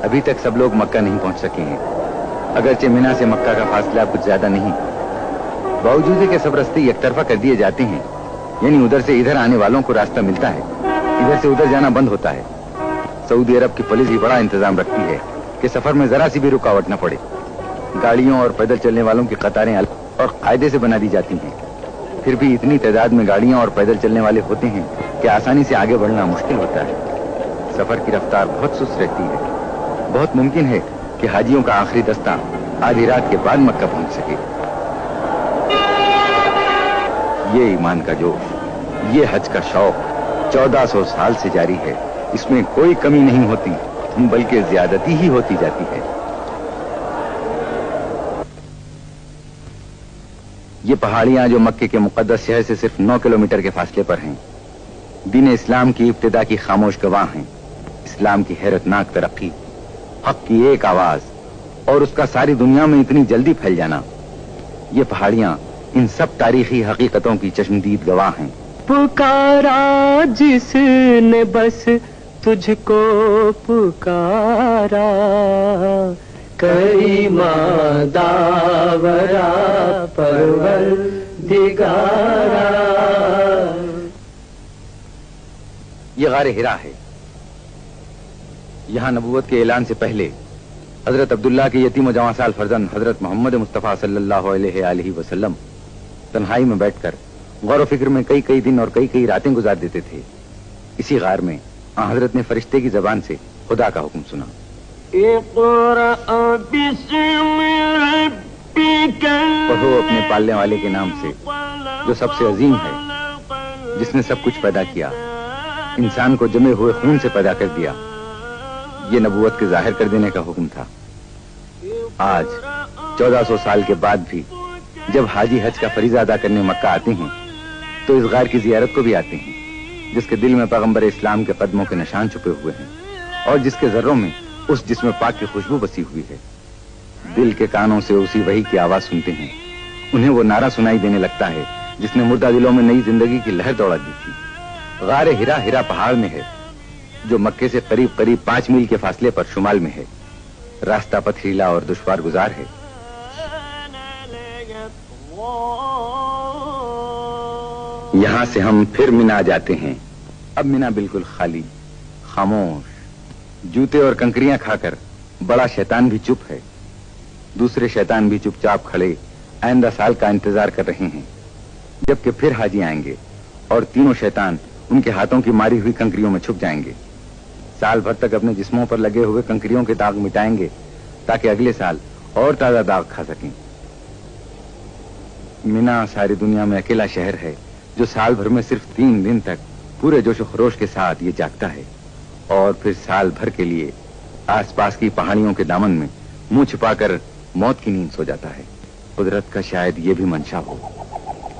अभी तक सब लोग मक्का नहीं पहुंच सके हैं। अगरचे मिना से मक्का का फासला कुछ ज्यादा नहीं, बावजूद के सब रास्ते एक तरफा कर दिए जाते हैं, यानी उधर से इधर आने वालों को रास्ता मिलता है, इधर से उधर जाना बंद होता है। सऊदी अरब की पुलिस भी बड़ा इंतजाम रखती है कि सफर में जरा सी भी रुकावट न पड़े। गाड़ियों और पैदल चलने वालों की कतारें अलग और कायदे से बना दी जाती हैं। फिर भी इतनी तादाद में गाड़ियां और पैदल चलने वाले होते हैं कि आसानी से आगे बढ़ना मुश्किल होता है। सफर की रफ्तार बहुत सुस्त रहती है। बहुत मुमकिन है कि हाजियों का आखिरी दस्ता आधी रात के बाद मक्का पहुंच सके। ये ईमान का जोश, ये हज का शौक 1400 साल से जारी है। इसमें कोई कमी नहीं होती, बल्कि ज्यादती ही होती जाती है। ये पहाड़ियां जो मक्के के मुकद्दस शहर से सिर्फ 9 किलोमीटर के फासले पर हैं, दीन इस्लाम की इब्तिदा की खामोश गवाह हैं। इस्लाम की हैरतनाक तरक्की, हक की एक आवाज और उसका सारी दुनिया में इतनी जल्दी फैल जाना, ये पहाड़ियां इन सब तारीखी हकीकतों की चश्मदीद गवाह हैं। पुकारा जिसने बस तुझको पुकारा, करीमा दावरा परवरदिगारा। ये गारे हिरा है। यहाँ नबूवत के ऐलान से पहले हजरत अब्दुल्ला के यतीम व जवां साल फर्जंद हजरत मोहम्मद मुस्तफ़ा सल्लल्लाहु अलैहि वसल्लम तन्हाई में बैठकर गौर फिक्र में कई कई दिन और कई कई रातें गुजार देते थे। इसी गार में हजरत ने फरिश्ते की जबान से खुदा का हुक्म सुना, पढ़ो अपने पालने वाले के नाम से जो सबसे अजीम है, जिसने सब कुछ पैदा किया, इंसान को जमे हुए खून से पैदा कर दिया। ये नबूवत के जाहिर कर देने का हुक्म था। आज 1400 साल के बाद भी जब हाजी हज का फरीजा अदा करने मक्का आते हैं तो इस गार की जियारत को भी आते हैं, जिसके दिल में पैगंबर इस्लाम के कदमों के निशान छुपे हुए हैं और जिसके जर्रों में उस जिस्म पाक की खुशबू बसी हुई है। दिल के कानों से उसी वही की आवाज सुनते हैं। उन्हें वो नारा सुनाई देने लगता है जिसने मुर्दा दिलों में नई जिंदगी की लहर दौड़ा दी थी। गारे हिरा हिरा पहाड़ में है, जो मक्के से करीब करीब 5 मील के फासले पर शुमाल में है। रास्ता पथरीला और दुश्वार गुजार है। यहां से हम फिर मिना जाते हैं। अब मिना बिल्कुल खाली, खामोश, जूते और कंकरियां खाकर बड़ा शैतान भी चुप है। दूसरे शैतान भी चुपचाप खड़े आइंदा साल का इंतजार कर रहे हैं, जबकि फिर हाजी आएंगे और तीनों शैतान उनके हाथों की मारी हुई कंकरियों में छुप जाएंगे। साल भर तक अपने जिस्मों पर लगे हुए कंकरियों के दाग मिटाएंगे ताकि अगले साल और ताजा दाग खा सकें। मिना सारी दुनिया में अकेला शहर है जो साल भर में सिर्फ 3 दिन तक पूरे जोश खरोश के साथ ये जागता है और फिर साल भर के लिए आसपास की पहाड़ियों के दामन में मुंह छिपाकर मौत की नींद सो जाता है। कुदरत का शायद ये भी मंशा हो,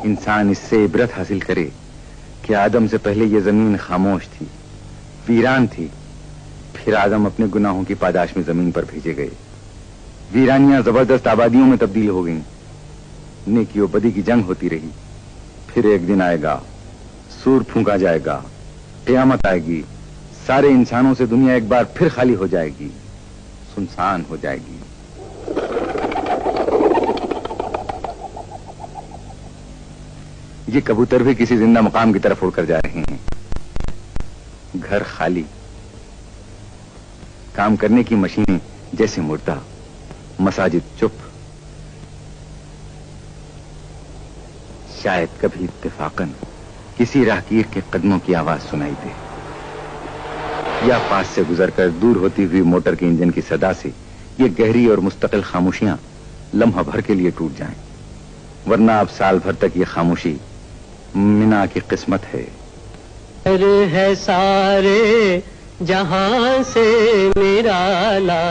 इंसान इससे इबरत हासिल करे कि आदम से पहले ये जमीन खामोश थी, वीरान थी, फिर आदम अपने गुनाहों की पादाश में जमीन पर भेजे गए। वीरानियां जबरदस्त आबादियों में तब्दील हो गईं, नेकी और बदी की जंग होती रही। फिर एक दिन आएगा, सूर फूंका जाएगा, क़यामत आएगी, सारे इंसानों से दुनिया एक बार फिर खाली हो जाएगी, सुनसान हो जाएगी। ये कबूतर भी किसी जिंदा मकाम की तरफ उड़कर जा रहे हैं। घर खाली, काम करने की मशीनें जैसे मुर्दा, मसाजिद चुप। शायद कभी इत्तेफाकन किसी राहगीर के कदमों की आवाज सुनाई दे, या पास से गुजरकर दूर होती हुई मोटर के इंजन की सदा से ये गहरी और मुस्तकिल खामोशियां लम्हा भर के लिए टूट जाएं, वरना अब साल भर तक ये खामोशी मिना की किस्मत है। है सारे जहां से निराला,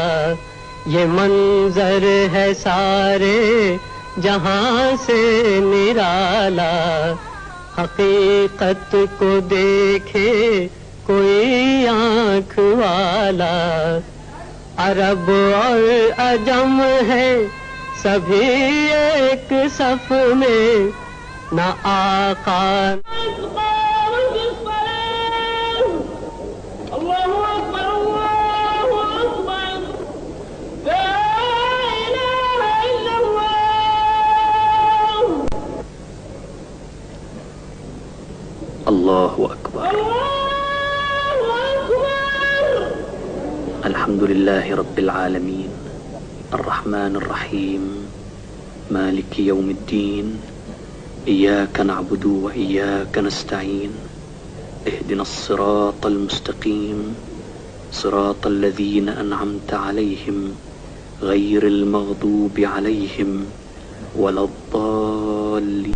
ये मंजर है सारे जहां से निराला। हकीकत को देखे कोई आंख वाला, अरब और अजम है सभी एक सफ में, न आका اللہ اکبر. الحمد للہ رب العالمین الرحمن الرحیم مالک یوم الدین ایاک نعبد و ایاک نستعین اهدنا الصراط المستقیم صراط الذین انعمت علیہم غیر المغضوب علیہم ولا الضالین.